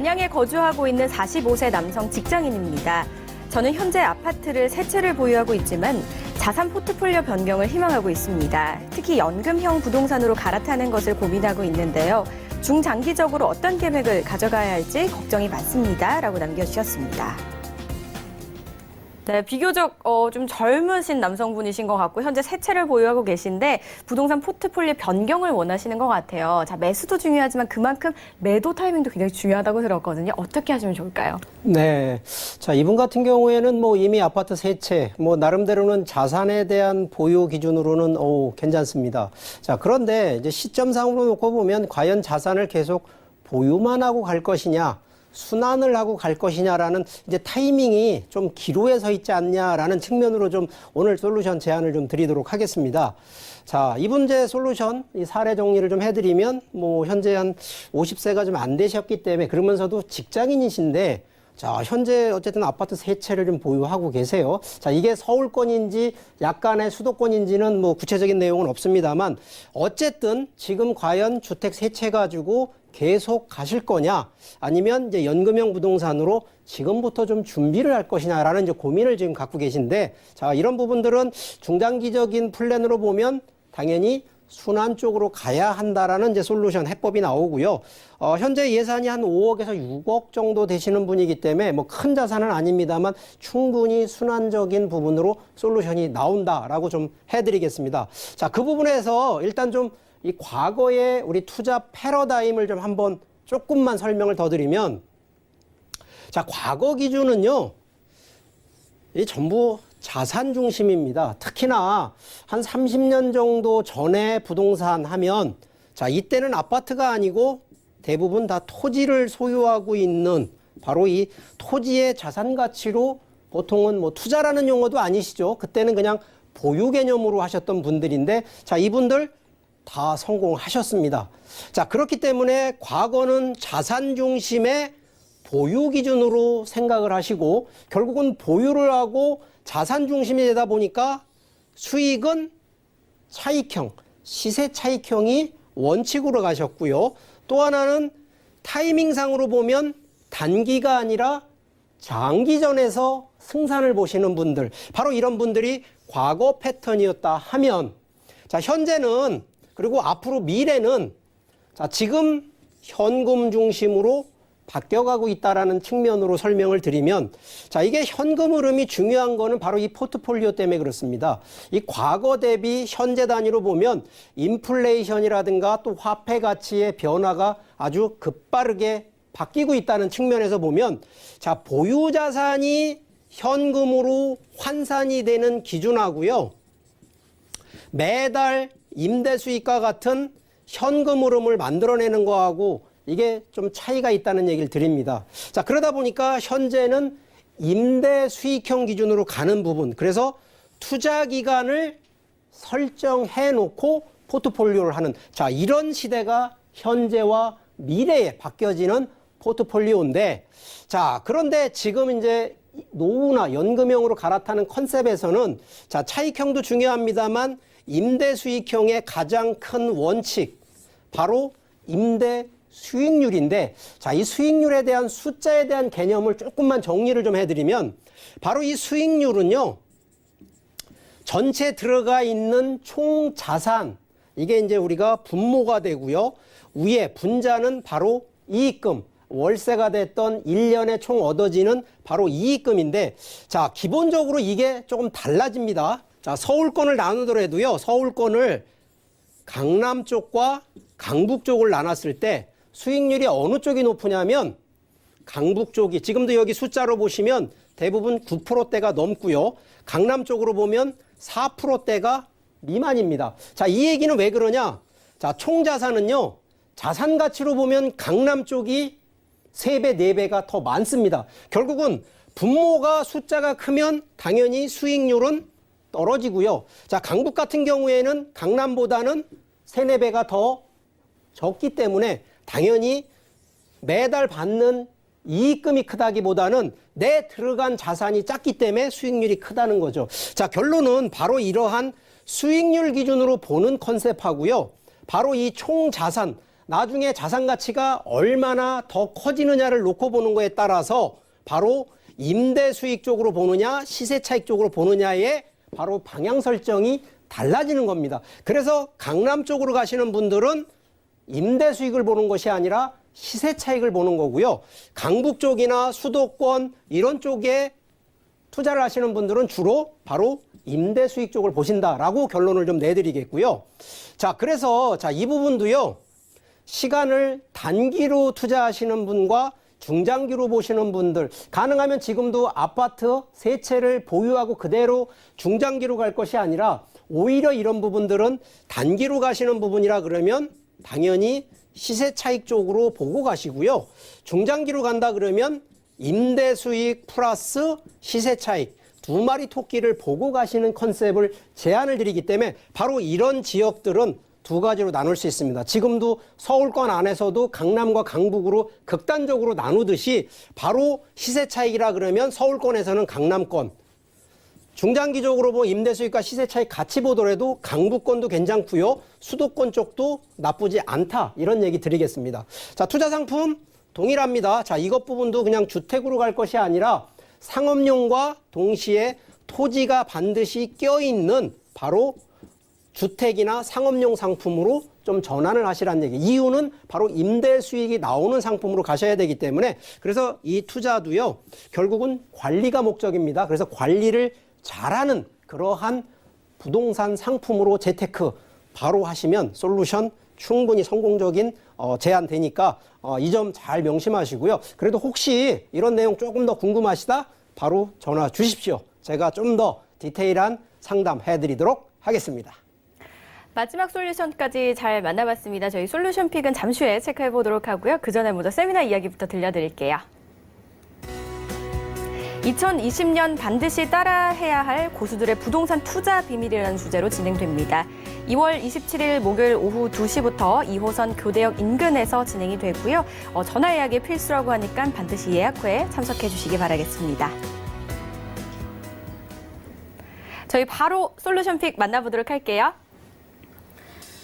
안양에 거주하고 있는 45세 남성 직장인입니다. 저는 현재 아파트를 3채를 보유하고 있지만 자산 포트폴리오 변경을 희망하고 있습니다. 특히 연금형 부동산으로 갈아타는 것을 고민하고 있는데요. 중장기적으로 어떤 계획을 가져가야 할지 걱정이 많습니다. 라고 남겨주셨습니다. 네, 비교적 좀 젊으신 남성분이신 것 같고 현재 3채를 보유하고 계신데 부동산 포트폴리오 변경을 원하시는 것 같아요. 자, 매수도 중요하지만 그만큼 매도 타이밍도 굉장히 중요하다고 들었거든요. 어떻게 하시면 좋을까요? 네. 자, 이분 같은 경우에는 이미 아파트 3채, 나름대로는 자산에 대한 보유 기준으로는 괜찮습니다. 자, 그런데 이제 시점상으로 놓고 보면 과연 자산을 계속 보유만 하고 갈 것이냐, 순환을 하고 갈 것이냐라는 이제 타이밍이 좀 기로에 서 있지 않냐라는 측면으로 좀 오늘 솔루션 제안을 좀 드리도록 하겠습니다. 자, 이분 제 솔루션 이 사례 정리를 좀 해드리면 현재 한 50세가 좀 안 되셨기 때문에 그러면서도 직장인이신데 자, 현재 어쨌든 아파트 3채를 좀 보유하고 계세요. 자, 이게 서울권인지 약간의 수도권인지는 구체적인 내용은 없습니다만 어쨌든 지금 과연 주택 3채 가지고 계속 가실 거냐 아니면 이제 연금형 부동산으로 지금부터 좀 준비를 할 것이냐라는 이제 고민을 지금 갖고 계신데 자, 이런 부분들은 중장기적인 플랜으로 보면 당연히 순환 쪽으로 가야 한다라는 이제 솔루션 해법이 나오고요. 현재 예산이 한 5억에서 6억 정도 되시는 분이기 때문에 큰 자산은 아닙니다만 충분히 순환적인 부분으로 솔루션이 나온다라고 좀 해드리겠습니다. 자, 그 부분에서 일단 좀 이 과거의 우리 투자 패러다임을 좀 한번 조금만 설명을 더 드리면 자, 과거 기준은요. 이 전부 자산 중심입니다. 특히나 한 30년 정도 전에 부동산 하면 자, 이때는 아파트가 아니고 대부분 다 토지를 소유하고 있는 바로 이 토지의 자산 가치로 보통은 투자라는 용어도 아니시죠. 그때는 그냥 보유 개념으로 하셨던 분들인데 자, 이분들 다 성공하셨습니다. 자, 그렇기 때문에 과거는 자산 중심의 보유 기준으로 생각을 하시고 결국은 보유를 하고 자산 중심이 되다 보니까 수익은 차익형, 시세 차익형이 원칙으로 가셨고요. 또 하나는 타이밍상으로 보면 단기가 아니라 장기전에서 승산을 보시는 분들, 바로 이런 분들이 과거 패턴이었다 하면 자, 현재는 그리고 앞으로 미래는 자, 지금 현금 중심으로 바뀌어가고 있다라는 측면으로 설명을 드리면 자, 이게 현금 흐름이 중요한 거는 바로 이 포트폴리오 때문에 그렇습니다. 이 과거 대비 현재 단위로 보면 인플레이션이라든가 또 화폐 가치의 변화가 아주 급빠르게 바뀌고 있다는 측면에서 보면 자, 보유 자산이 현금으로 환산이 되는 기준하고요. 매달 임대 수익과 같은 현금 흐름을 만들어내는 거하고 이게 좀 차이가 있다는 얘기를 드립니다. 자, 그러다 보니까 현재는 임대 수익형 기준으로 가는 부분, 그래서 투자 기간을 설정해 놓고 포트폴리오를 하는 자, 이런 시대가 현재와 미래에 바뀌어지는 포트폴리오인데 자, 그런데 지금 이제 노후나 연금형으로 갈아타는 컨셉에서는 자, 차익형도 중요합니다만 임대 수익형의 가장 큰 원칙 바로 임대 수익률인데 자, 이 수익률에 대한 숫자에 대한 개념을 조금만 정리를 좀 해드리면 바로 이 수익률은요, 전체 들어가 있는 총 자산 이게 이제 우리가 분모가 되고요, 위에 분자는 바로 이익금, 월세가 됐던 1년에 총 얻어지는 바로 이익금인데 자, 기본적으로 이게 조금 달라집니다. 자, 서울권을 나누더라도요, 서울권을 강남 쪽과 강북 쪽을 나눴을 때 수익률이 어느 쪽이 높으냐면 강북 쪽이 지금도 여기 숫자로 보시면 대부분 9%대가 넘고요. 강남 쪽으로 보면 4%대가 미만입니다. 자, 이 얘기는 왜 그러냐? 자, 총 자산은요, 자산 가치로 보면 강남 쪽이 3배, 4배가 더 많습니다. 결국은 분모가 숫자가 크면 당연히 수익률은 떨어지고요. 자, 강북 같은 경우에는 강남보다는 3, 4배가 더 적기 때문에 당연히 매달 받는 이익금이 크다기보다는 내 들어간 자산이 작기 때문에 수익률이 크다는 거죠. 자, 결론은 바로 이러한 수익률 기준으로 보는 컨셉하고요. 바로 이 총 자산, 나중에 자산 가치가 얼마나 더 커지느냐를 놓고 보는 거에 따라서 바로 임대 수익 쪽으로 보느냐 시세 차익 쪽으로 보느냐의 바로 방향 설정이 달라지는 겁니다. 그래서 강남 쪽으로 가시는 분들은 임대 수익을 보는 것이 아니라 시세 차익을 보는 거고요. 강북 쪽이나 수도권 이런 쪽에 투자를 하시는 분들은 주로 바로 임대 수익 쪽을 보신다라고 결론을 좀 내드리겠고요. 자, 그래서 이 부분도요. 시간을 단기로 투자하시는 분과 중장기로 보시는 분들, 가능하면 지금도 아파트 세 채를 보유하고 그대로 중장기로 갈 것이 아니라 오히려 이런 부분들은 단기로 가시는 부분이라 그러면 당연히 시세 차익 쪽으로 보고 가시고요. 중장기로 간다 그러면 임대 수익 플러스 시세 차익 두 마리 토끼를 보고 가시는 컨셉을 제안을 드리기 때문에 바로 이런 지역들은 두 가지로 나눌 수 있습니다. 지금도 서울권 안에서도 강남과 강북으로 극단적으로 나누듯이 바로 시세 차익이라 그러면 서울권에서는 강남권, 중장기적으로 뭐 임대 수익과 시세 차익 같이 보더라도 강북권도 괜찮고요. 수도권 쪽도 나쁘지 않다. 이런 얘기 드리겠습니다. 자, 투자 상품 동일합니다. 자, 이것 부분도 그냥 주택으로 갈 것이 아니라 상업용과 동시에 토지가 반드시 껴있는 바로 주택이나 상업용 상품으로 좀 전환을 하시라는 얘기. 이유는 바로 임대 수익이 나오는 상품으로 가셔야 되기 때문에 그래서 이 투자도요. 결국은 관리가 목적입니다. 그래서 관리를 잘하는 그러한 부동산 상품으로 재테크 바로 하시면 솔루션 충분히 성공적인 제안 되니까 이 점 잘 명심하시고요. 그래도 혹시 이런 내용 조금 더 궁금하시다 바로 전화 주십시오. 제가 좀 더 디테일한 상담 해드리도록 하겠습니다. 마지막 솔루션까지 잘 만나봤습니다. 저희 솔루션 픽은 잠시 후에 체크해 보도록 하고요. 그 전에 먼저 세미나 이야기부터 들려드릴게요. 2020년 반드시 따라해야 할 고수들의 부동산 투자 비밀이라는 주제로 진행됩니다. 2월 27일 목요일 오후 2시부터 2호선 교대역 인근에서 진행이 되고요. 전화 예약이 필수라고 하니까 반드시 예약 후에 참석해 주시기 바라겠습니다. 저희 바로 솔루션 픽 만나보도록 할게요.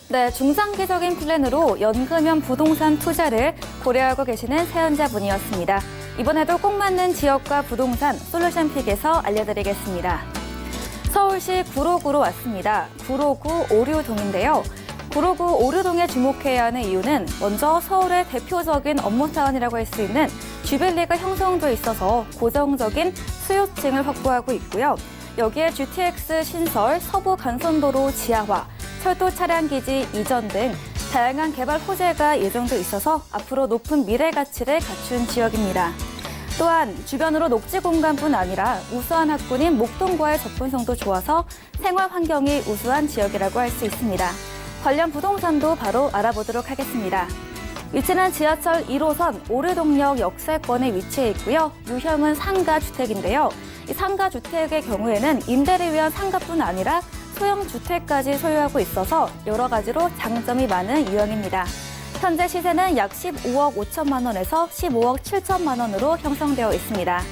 네, 중장기적인 플랜으로 연금형 부동산 투자를 고려하고 계시는 사연자분이었습니다. 이번에도 꼭 맞는 지역과 부동산 솔루션 픽에서 알려드리겠습니다. 서울시 구로구로 왔습니다. 구로구 오류동인데요. 구로구 오류동에 주목해야 하는 이유는 먼저 서울의 대표적인 업무 사원이라고 할 수 있는 쥐밸리가 형성돼 있어서 고정적인 수요층을 확보하고 있고요. 여기에 GTX 신설, 서부 간선도로 지하화, 철도 차량기지 이전 등 다양한 개발 호재가 예정돼 있어서 앞으로 높은 미래 가치를 갖춘 지역입니다. 또한 주변으로 녹지 공간뿐 아니라 우수한 학군인 목동과의 접근성도 좋아서 생활 환경이 우수한 지역이라고 할 수 있습니다. 관련 부동산도 바로 알아보도록 하겠습니다. 위치는 지하철 1호선 오류동역 역세권에 위치해 있고요. 유형은 상가주택인데요. 이 상가주택의 경우에는 임대를 위한 상가뿐 아니라 소형 주택까지 소유하고 있어서 여러 가지로 장점이 많은 유형입니다. 현재 시세는 약 15억 5천만 원에서 15억 7천만 원으로 형성되어 있습니다.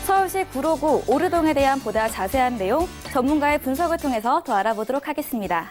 서울시 구로구 오류동에 대한 보다 자세한 내용 전문가의 분석을 통해서 더 알아보도록 하겠습니다.